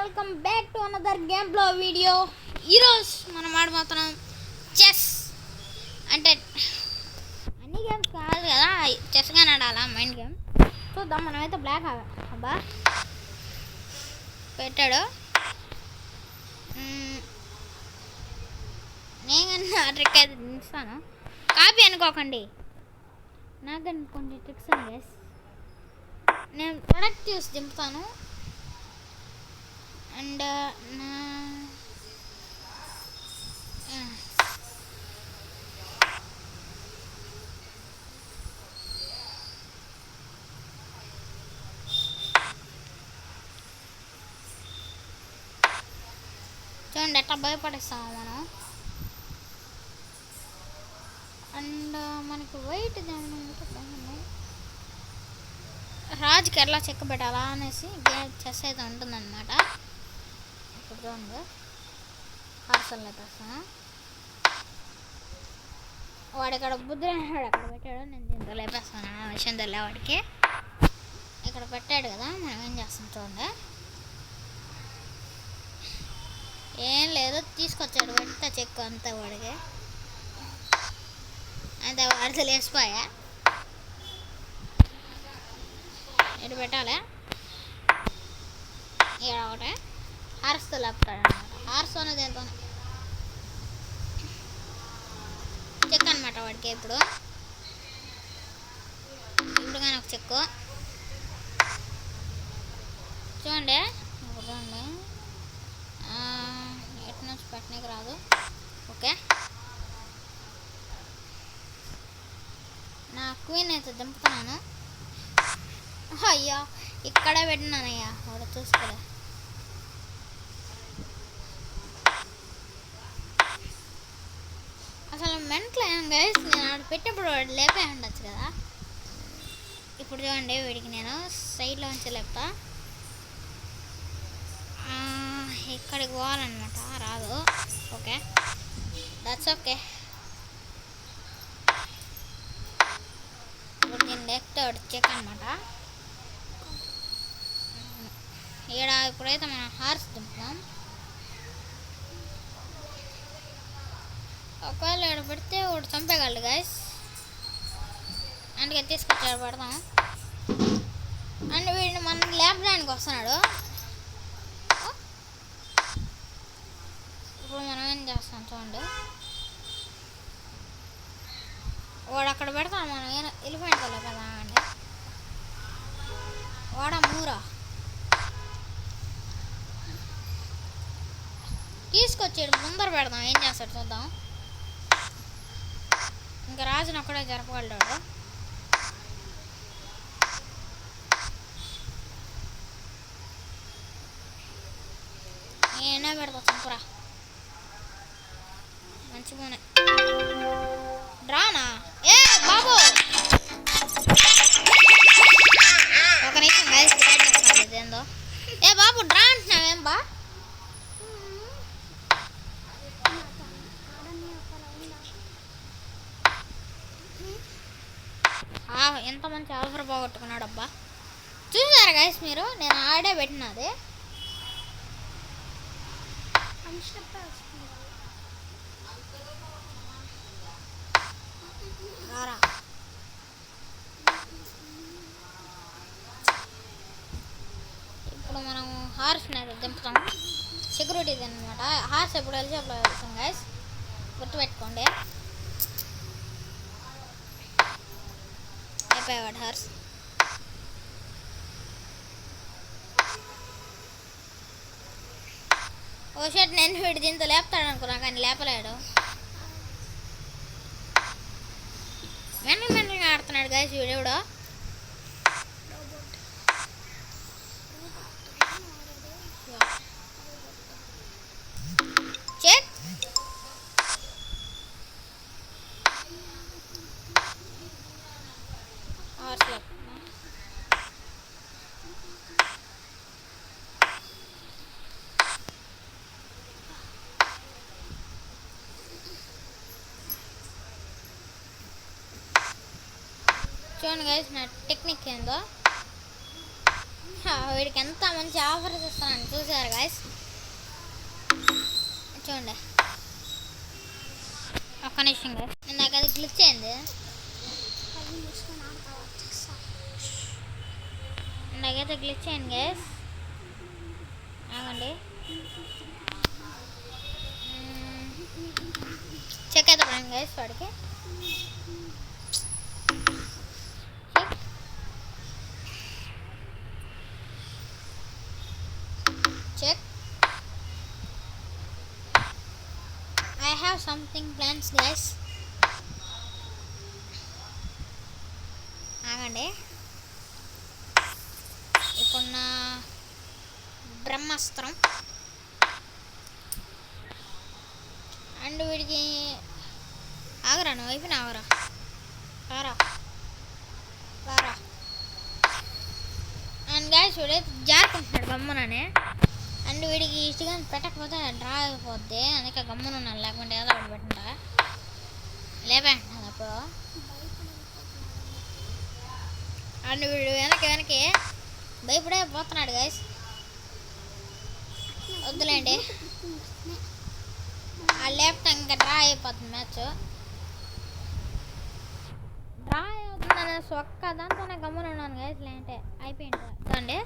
Welcome back to another game play video. ఈరోజు మనం ఆడబోతున్నాం chess. అంటే అన్ని గేమ్స్ కాదు కదా, చెస్గానే ఆడాలా మైండ్ గేమ్. చూద్దాం. మనమైతే బ్లాక్ అబ్బా పెట్టాడు. నేను ఆ ట్రిక్ అయితే దించుతాను, కాపీ అనుకోకండి. నాకు కొంచెం ట్రిక్స్ ఉంది గైస్. నేను ప్రొడక్ట్ చూసి దింపుతాను. అండ్ చూడండి ఎట్లా భయపడిస్తాము మనం. అండ్ మనకి వైట్ రాజుకి ఎలా చెక్క పెట్టాలా అనేసి చెస్ అయితే ఉంటుందన్నమాట. ఇప్పుడు చూడండి హార్సల్ లేపేస్తాను. వాడు ఇక్కడ బుద్ధుడు అక్కడ పెట్టాడు, నేను దీంతో లేపేస్తాను. ఆ విషయం తెలియ వాడికి. ఇక్కడ పెట్టాడు కదా, మనం ఏం చేస్తాం చూడండి. ఏం లేదు, తీసుకొచ్చాడు పెడితే చెక్కు అంతా వాడికి అంతే. వాడితో లేచిపోయా. ఇటు పెట్టాలి. ఇక్కడ ఒకటే హార్స్తో లేపుతాడు అనమాట. హార్స్ అనేది ఎంత చెక్ అనమాట వాడికి. ఇప్పుడు కానీ ఒక చెక్కు చూడండి. ఇప్పుడు చూడండి, ఎటు నుంచి పెట్టడానికి రాదు. ఓకే, నా క్వీన్ అయితే దింపుతున్నాను. అయ్యా ఇక్కడే పెట్టినానయ్యా, వాడు చూసుకోలే. అసలు మెంట్లో ఏం గైస్, నేను ఆడ పెట్టినప్పుడు వాడు లేపే ఉండొచ్చు కదా. ఇప్పుడు చూడండి, వీడికి నేను సైడ్లో నుంచి లేపుతా. ఇక్కడికి పోవాలన్నమాట, రాదు. Okay, that's okay. ఇప్పుడు నేను లెఫ్ట్ చెక్ అనమాట. ఇక్కడ ఇప్పుడైతే మనం హార్స్ దింపుతాం. ఒకవేళ ఇక్కడ పెడితే ఒకటి చంపేయగలడు గైస్, అందుకే తీసుకొచ్చాడు పెడతాం. అండ్ వీడిని మన లేపడానికి వస్తున్నాడు. ఇప్పుడు మనం ఏం చేస్తాం చూడండి. వాడు అక్కడ పెడతాం, మనం వెళ్ళిపోయింది కదా అండి. వాడ మూరా తీసుకొచ్చాడు, ముందర పెడదాం. ఏం చేస్తాడు చూద్దాం. ఇంకా రాజుని అక్కడే జరపగలడు. నేనే పెడతా చంపురా. మంచిగానే డ్రానా. ఏ బాబు ఒక నిమిషం గైస్, ఇదేందో. ఏ బాబు డ్రా అంటున్నావేం బా? ఎంత మంచి ఆఫర్ పోగొట్టుకున్నాడు అబ్బా. చూసారా గైస్ మీరు, నేను ఆడే పెట్టినది. రారా ఇప్పుడు మనం హార్స్ని అయితే దింపుతాం. సెక్యూరిటీది అనమాట. హార్స్ ఎప్పుడు వెళ్తే అప్పుడు వెళ్తాం గైస్, గుర్తుపెట్టుకోండి. అయిపోయాడు హార్స్. ఓ షర్ట్, నేను వీడు దీంతో లేపుతాడు అనుకున్నా కానీ లేపలేడు. మెంటల్గా ఆడుతున్నాడు గైస్ వీడెవడో. చెక్ చూడండి గైస్, నా టెక్నిక్ ఏందో. వీడికి ఎంత మంచి ఆఫర్స్ ఇస్తున్నాను చూసారు గాయస్. చూడండి ఒక్క నిమిషం గాయస్, నాకు అది క్లిక్ చేయండి. నాకైతే క్లిక్ చేయండి గాయస్. ఆగండి, చెక్ అయితే పడండి గాయస్. వాడికి check. I have something plans guys. ఆగండి, ఇప్పుడు నా బ్రహ్మాస్త్రం అండ్ వీడికి ఆగరా, నువ్వు అయిపోయినా ఆగరా, రారా రారా. అండ్ గాయస్ వీడైతే జారుకుంటున్నాడు గమ్ముననే. అండ్ వీడికి ఇష్టగా పెట్టకపోతే డ్రా అయిపోద్ది, అందుకే గమ్మున ఉన్నాను, లేకుంటే ఏదో ఒకటి పెట్టండా లేపేంటున్నాను అప్పుడు. అండ్ వీడు వెనక్కి భయపడే పోతున్నాడు గాయస్. వద్దులేండి, ఆ లేపుతా ఇంకా డ్రా అయిపోతుంది మ్యాచ్. డ్రా అవుతుందనే ఒక్క దాంతోనే గమ్మున ఉన్నాను గాయస్, లేదంటే అయిపోయింది చూడండి.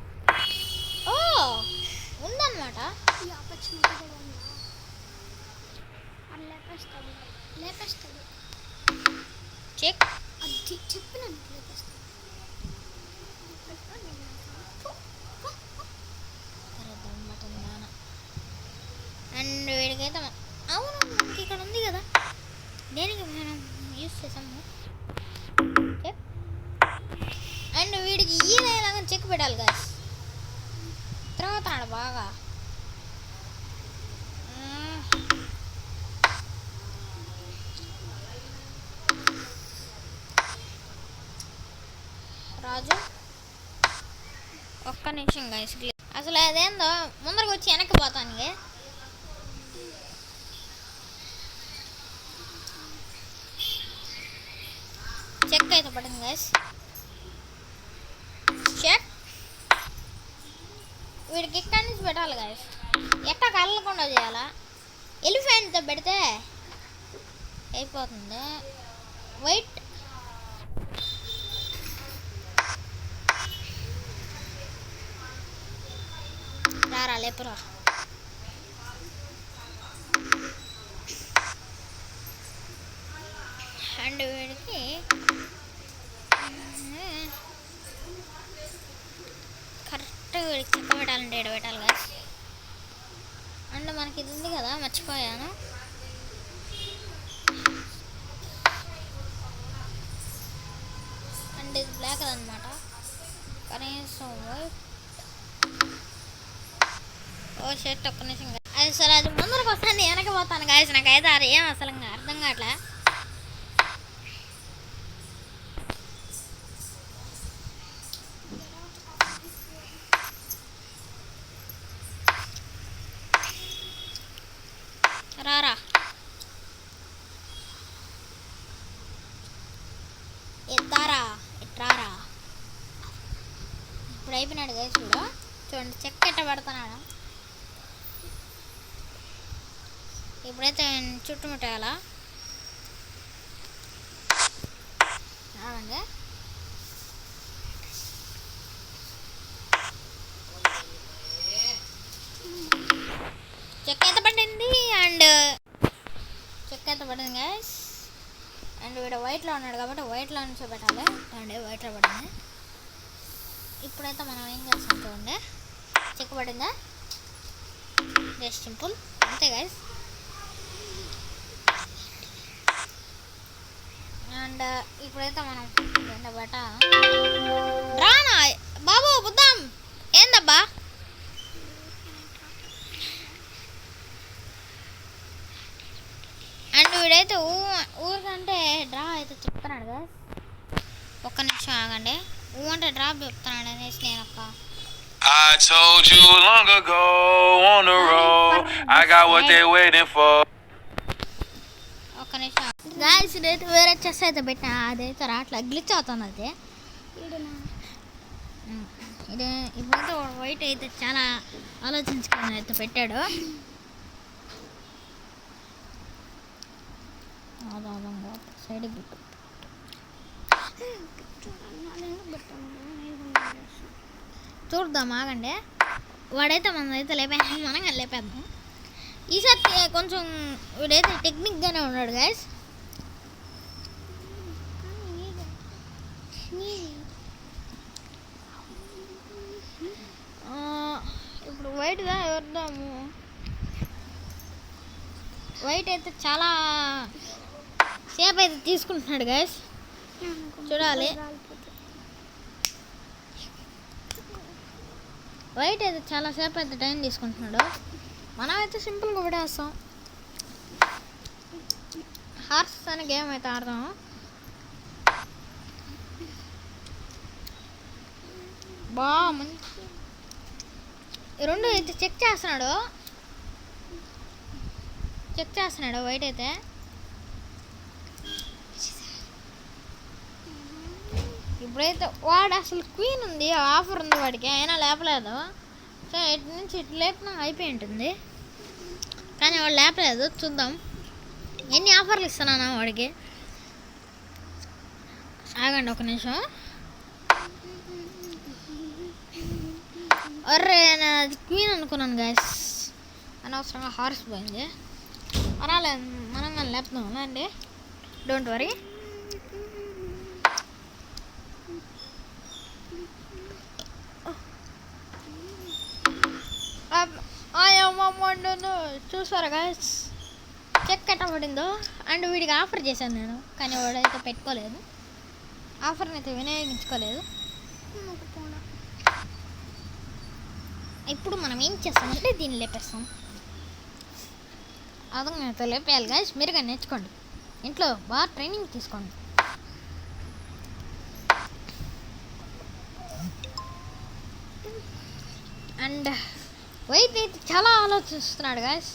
ఓ ఉందన్నమాట. చెక్ అండ్ వీడికైతే అవును మనకి ఇక్కడ ఉంది కదా, దేనికి మనం యూజ్ చేసాము చెక్. అండ్ వీడికి ఈ లాగా చెక్ పెట్టాలి గాయస్. తర్వాత బాగా రాజు ఒక్క నిమిషం గాయస్, అసలు అదేందో ముందరకు వచ్చి వెనక్కి పోతాను. చెక్ అయితే పడింది గాయస్. చెక్. వీడికి ఇక్కడి నుంచి పెట్టాలి గాయస్, ఎట్టా కదలకుండా చేయాలా. ఎలిఫెంట్తో పెడితే అయిపోతుంది. వైట్ రారా లేపురా. అండ్ వీడికి కరెక్ట్గా వీడికి చెక్క పెట్టాలంటే ఎడ పెట్టాలి గాయస్. అండ్ మనకి ఇది ఉంది కదా, మర్చిపోయాను. అండ్ ఇది బ్లాక్ అనమాట, కనీసం వైట్. ఓ షర్ట్ ఒక్క నిమిషం అది సరే, అది ముందరకు వస్తాను వెనక పోతాను గాయస్. నాకైతే అది ఏం అసలు అర్థం కావట్లే. రారా ఎత్తారా ఎట్రారా. ఇప్పుడు అయిపోయినాడు గాయస్. చూడండి చెక్క ఎట్ట పెడుతున్నాడు. ఇప్పుడైతే చుట్టుముట్టాలా. అవునండి, చెక్క అయితే పడింది. అండ్ చెక్క అయితే పడింది గాయస్. అండ్ వీడు వైట్లో ఉన్నాడు కాబట్టి వైట్లో నుంచి పెట్టాలి. అండ్ వైట్లో పడింది. ఇప్పుడైతే మనం ఏం చేస్తాం చూడండి, చెక్క పడిందా, జస్ట్ సింపుల్ అంతే గాయస్. అండ్ ఇప్పుడైతే మనం బట్ట రానా బాబు బుద్దాం ఏందబ్బా. అండ్ వీడైతే ఊరికంటే డ్రా అయితే చెప్తున్నాడు కదా, ఒక్క నిమిషం ఆగండి. అంటే డ్రాప్ చెప్తున్నాడు అనేసి నేను I told you long ago on the road, I got what they waiting for. ఒక్క నిమిషం గాయస్, ఇదైతే వేరే చెస్ అయితే పెట్టినా అదైతే రావట్లేదు, గ్లిచ్ అవుతుంది. అది ఇప్పుడైతే వైట్ అయితే చాలా ఆలోచించుకొని అయితే పెట్టాడు. సైడ్కి పెట్టు. చూద్దాం ఆగండి. వాడైతే మనమైతే లేపేద్దాం, మనం కానీ లేపేద్దాం. ఈసారి కొంచెం వీడైతే టెక్నిక్గానే ఉన్నాడు గైస్. ఇప్పుడు వైట్గా వద్దాము. వైట్ అయితే చాలా సేపు అయితే తీసుకుంటున్నాడు గైస్, చూడాలి. వైట్ అయితే చాలా సేపు అయితే టైం తీసుకుంటున్నాడు. మనం అయితే సింపుల్గా పడేస్తాం. హార్స్ అనే గేమ్ అయితే ఆడదాము. మంచి రెండు అయితే చెక్ చేస్తున్నాడు వైట్ అయితే. ఇప్పుడైతే వాడు అసలు క్వీన్ ఉంది, ఆఫర్ ఉంది వాడికి, అయినా లేపలేదు. సో ఇటు నుంచి ఇటు లేపినా అయిపోయి ఉంటుంది, కానీ వాడు లేపలేదు. చూద్దాం ఎన్ని ఆఫర్లు ఇస్తున్నానా వాడికి. ఆగండి ఒక నిమిషం. అర్రే నేను అది క్వీన్ అనుకున్నాను గైస్, అనవసరంగా హార్స్ పోయింది. పర్వాలేదు, మనం కానీ లేపుదాం అండి, డోంట్ వరీ. చూసారా గైస్ చెక్ కట్టబడిందో. అండ్ వీడికి ఆఫర్ చేశాను నేను, కానీ వాడైతే పెట్టుకోలేదు, ఆఫర్ని అయితే వినియోగించుకోలేదు. ఇప్పుడు మనం ఏం చేస్తామంటే దీన్ని లేపేస్తాం. అదొక అయితే లేపేయాలి గైస్. మీరు కానీ నేర్చుకోండి, ఇంట్లో బాగా ట్రైనింగ్ తీసుకోండి. అండ్ వైట్ అయితే చాలా ఆలోచిస్తున్నాడు గైస్.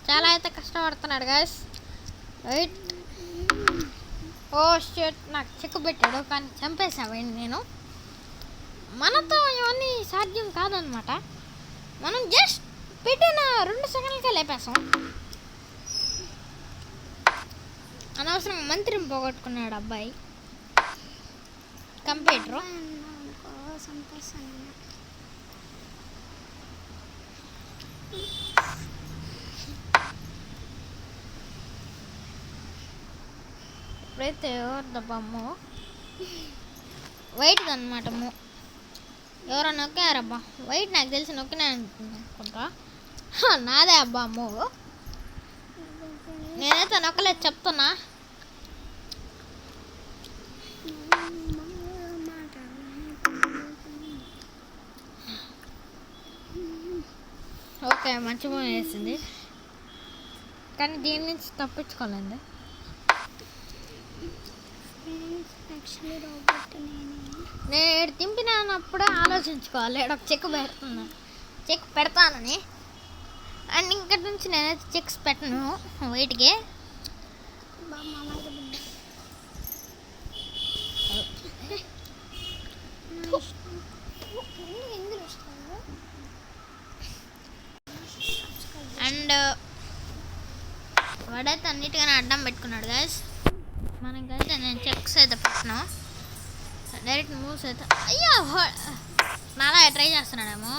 చాలా అయితే కష్టపడుతున్నాడు గైస్ వైట్. షిట్, నాకు చెక్ పెట్టాడు కానీ చంపేసావండి నేను. మనతో ఇవన్నీ సాధ్యం కాదనమాట. మనం జస్ట్ పెట్టిన 2 సెకండ్లకే లేపేస్తాం. అనవసరంగా మంత్రిని పోగొట్టుకున్నాడు అబ్బాయి కంప్యూటర్. ఇప్పుడైతే ఎవరిదబ్బా వైట్ది అనమాట. ఎవరో నొక్కారబ్బా, వైట్ నాకు తెలిసి నొక్కినా అనుకుంటా. నాదే అబ్బా అమ్మో, నేనైతే నొక్కలేదు చెప్తున్నా. ఓకే, మంచి మూవీ వేసింది, కానీ దీని నుంచి తప్పించుకోలేదు. నేను తింపినప్పుడు ఆలోచించుకోవాలి, ఒక చెక్ పెడతానని. అండ్ ఇంకటి నుంచి నేనైతే చెక్స్ పెట్టను వైట్కి. అండ్ వాడైతే అన్నిటిగానే అడ్డం పెట్టుకున్నాడు గైస్. మనకైతే నేను చెక్స్ అయితే పెట్టను, డైరెక్ట్ మూవ్స్ అయితే. అయ్యో, నాలా ట్రై చేస్తున్నాడేమో.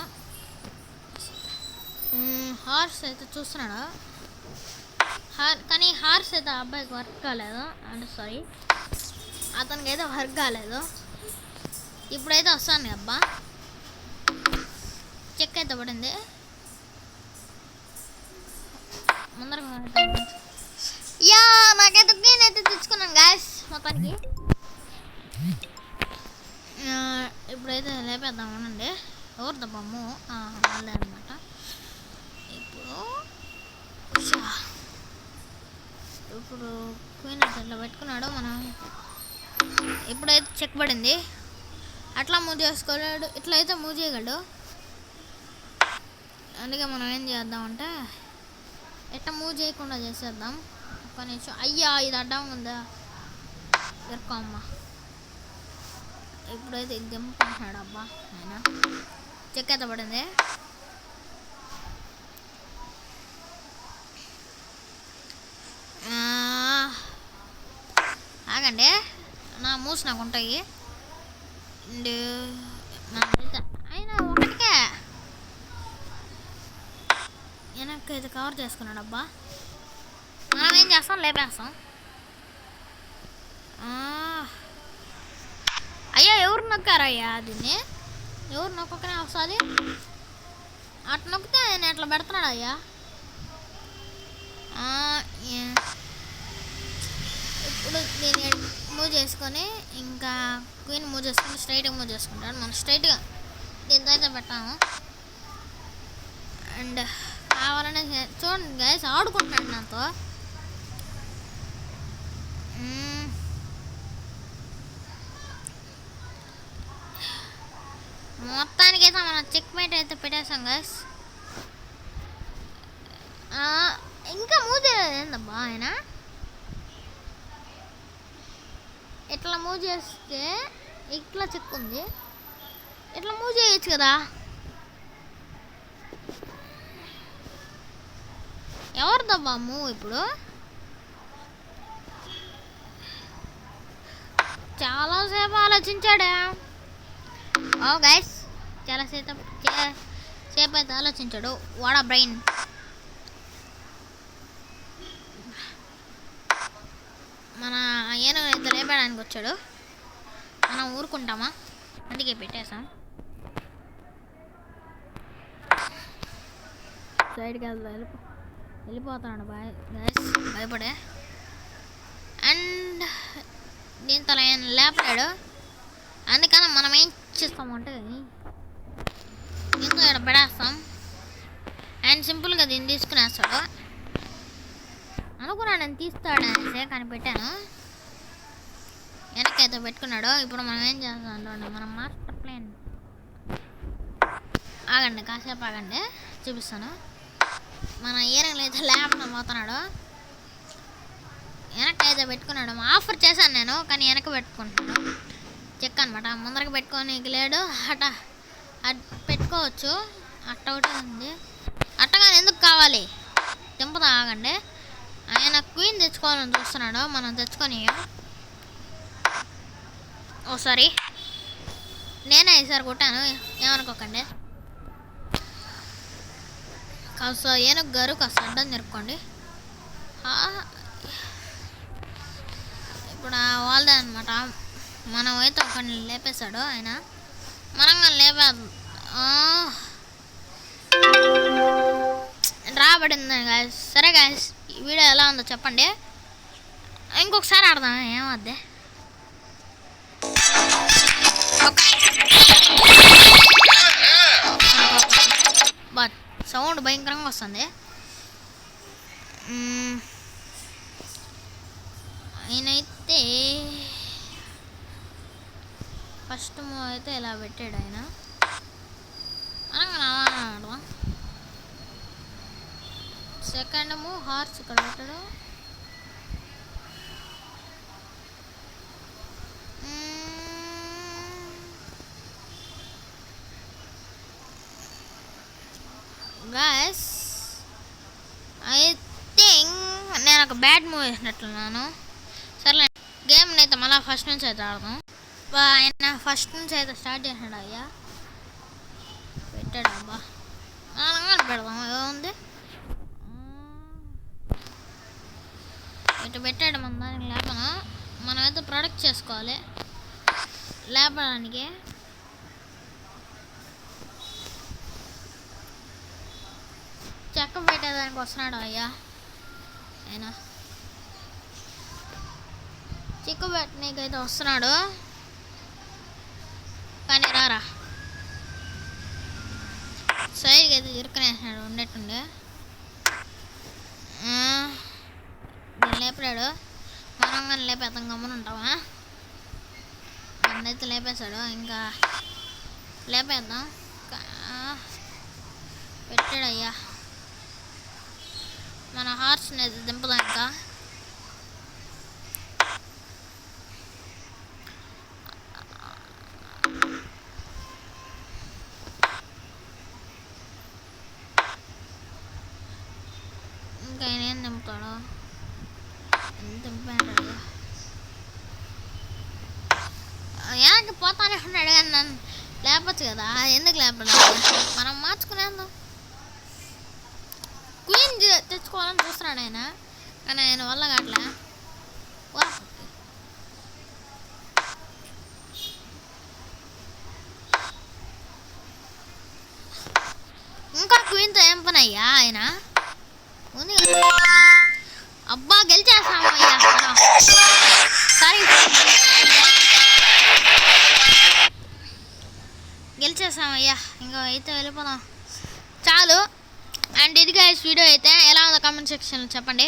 హార్స్ అయితే చూస్తున్నాడు, కానీ హార్స్ అయితే ఆ అబ్బాయికి వర్క్ కాలేదు. అంటే సారీ, అతనికి అయితే వర్క్ కాలేదు. ఇప్పుడైతే వస్తాను అబ్బా, చెక్ అయితే పడింది. ముందర నాకైతే క్లీన్ అయితే తెచ్చుకున్నాను గాయస్ మొత్తానికి. ఇప్పుడైతే లేపేద్దాం అనండి. ఎవరిదా బొమ్మ వాళ్ళే అనమాట. ఇప్పుడు క్వీన్ అయితే ఇట్లా పెట్టుకున్నాడు. మనం ఇప్పుడైతే చెక్ పడింది, అట్లా మూవ్ చేసుకోలేడు, ఇట్లా అయితే మూవ్ చేయగలడు. అందుకే మనం ఏం చేద్దామంటే ఎట్ట మూవ్ చేయకుండా చేసేద్దాం. ఒక్క నిమిషం. అయ్యా ఇది అడ్డం ఉందా ఎరుకో అమ్మ. ఇప్పుడైతే దింపుకుంటున్నాడు అబ్బా ఆయన. చెక్ అయితే పడింది. ఆగండి, నా మూస్ నాకు ఉంటాయి. అండ్ అయినా ఒకటికే వెనక్కి అయితే కవర్ చేసుకున్నాడు అబ్బా. మనం ఏం చేస్తాం, లేపేస్తాం. అయ్యా ఎవరు నొక్కారయ్యా దీన్ని? ఎవరు నొక్కనే వస్తుంది? అట్లా నొక్కితే నేను ఎట్లా పెడుతున్నాడు అయ్యా. ఇప్పుడు దీన్ని మూవ్ చేసుకొని ఇంకా క్వీన్ మూవ్ చేసుకొని స్ట్రైట్గా మూవ్ చేసుకుంటాడు. మనం స్ట్రైట్గా దీంతో అయితే పెట్టాము. అండ్ కావాలనే చూడండి గైస్, ఆడుకుంటున్నాడు నాతో. మొత్తానికైతే మనం చెక్ మేట్ అయితే పెట్టేసాం గైస్. ఇంకా మూవ్ చేయలేదు ఏందబ్బా ఆయన. ఇట్లా మూవ్ చేస్తే ఇట్లా చెక్ ఉంది, ఇట్లా మూవ్ చేయొచ్చు కదా. ఎవరిదబ్బా మూవ్ ఇప్పుడు? చాలాసేపు ఆలోచించాడా. ఓ గైస్, చాలాసేపు అయితే ఆలోచించాడు. వాడా బ్రెయిన్. మన ఏనుగు అయితే లేపడానికి వచ్చాడు. మనం ఊరుకుంటామా? అందుకే పెట్టేసాం. సైడ్కి వెళ్ళిపోతున్నాడు గైస్ భయపడే. అండ్ దీంతో ఆయన లేపలేడు. అందుకని మనం ఏం చేస్తామంటే దీంతో ఇక్కడ పెడేస్తాం. అండ్ సింపుల్గా దీన్ని తీసుకునేస్తాడు. అనుకున్నా నేను తీస్తాడనేసి, కానీ పెట్టాను. వెనకైతే పెట్టుకున్నాడు. ఇప్పుడు మనం ఏం చేస్తాం చూడండి, మనం మాస్టర్ ప్లాన్. ఆగండి, కాసేపు ఆగండి, చూపిస్తాను. మన ఏనుగులు అయితే లేపడం పోతున్నాడు. వెనకైతే పెట్టుకున్నాడు. ఆఫర్ చేశాను నేను, కానీ వెనక పెట్టుకుంటున్నాడు. చెక్ అనమాట. ముందరకు పెట్టుకొని లేడు. అట పెట్టుకోవచ్చు. అట్ట ఒకటి ఉంది. అట్టగానే ఎందుకు కావాలి? తెంపుతా ఆగండి. ఆయన క్వీన్ తెచ్చుకోవాలని చూస్తున్నాడు. మనం తెచ్చుకొని ఓసారి నేనే ఈసారి కొట్టాను, ఏమనుకోకండి. కాస్త ఏనుగు గారు కాస్త అడ్డం జరుపుకోండి. ఇప్పుడు వాళ్ళదే అనమాట. మనం అయితే ఒకరిని లేపేశాడు ఆయన. మనం కానీ లేపేద్దాం. రాబడింది గాయస్. సరే గాయస్, ఈ వీడియో ఎలా ఉందో చెప్పండి. ఇంకొకసారి ఆడదాం, ఏమద్దే. బట్ సౌండ్ భయంకరంగా వస్తుంది. ఆయనైతే ఫస్ట్ మూవ్ అయితే ఇలా పెట్టాడు ఆయన. అలా ఆడదాం. సెకండ్ మూవ్ హార్స్ ఇక్కడ పెట్టాడు. గైస్ ఐ థింక్ నేను ఒక బ్యాడ్ మూవ్ వేసినట్లున్నాను. సర్లే, గేమ్ని అయితే మళ్ళీ ఫస్ట్ నుంచి అయితే ఆడదాం. ఆయన ఫస్ట్ నుంచి అయితే స్టార్ట్ చేసాడు అయ్యా. పెట్టాడు అబ్బా. పెడదాం, ఏముంది. ఇటు పెట్టాడు. మన దానికి లేపన మనం అయితే ప్రొడక్ట్ చేసుకోవాలి లేపడానికి. చెక్క పెట్టేదానికి వస్తున్నాడు అయ్యా ఆయన. చెక్క పెట్టనీకైతే వస్తున్నాడు, కానీ రారా. సైడ్కి అయితే ఇరుక్కునేసాడు ఉండేటుండే. దీన్ని లేపాడు. మనం కానీ లేపేద్దాం, గమ్మున ఉంటామా? నన్నైతే లేపేశాడు. ఇంకా లేపేద్దాం. పెట్టాడయ్యా. మన హార్స్ని దింపదాం ఇంకా. ఇంకా ఆయన ఏం దింపుతాడు? దింపాడయ్యా. వెనక్కి పోతానే ఉన్నాడు కానీ నన్ను లేపచ్చు కదా, ఎందుకు లేపలేదు? మనం మార్చుకునేందుకు క్వీన్ తెచ్చుకోవాలని చూస్తున్నాడు ఆయన, కానీ ఆయన వల్ల కావట్లే. ఇంకా క్వీన్తో ఏం పని అయ్యా ఆయన ఉంది కదా. అబ్బా గెలిచేస్తామయ్యా. సారీ గెలిచేసామయ్యా. ఇంకా అయితే వెళ్ళిపోదాం చాలు. అండ్ ఇది గైస్ వీడియో అయితే ఎలా ఉందో కామెంట్ సెక్షన్లో చెప్పండి.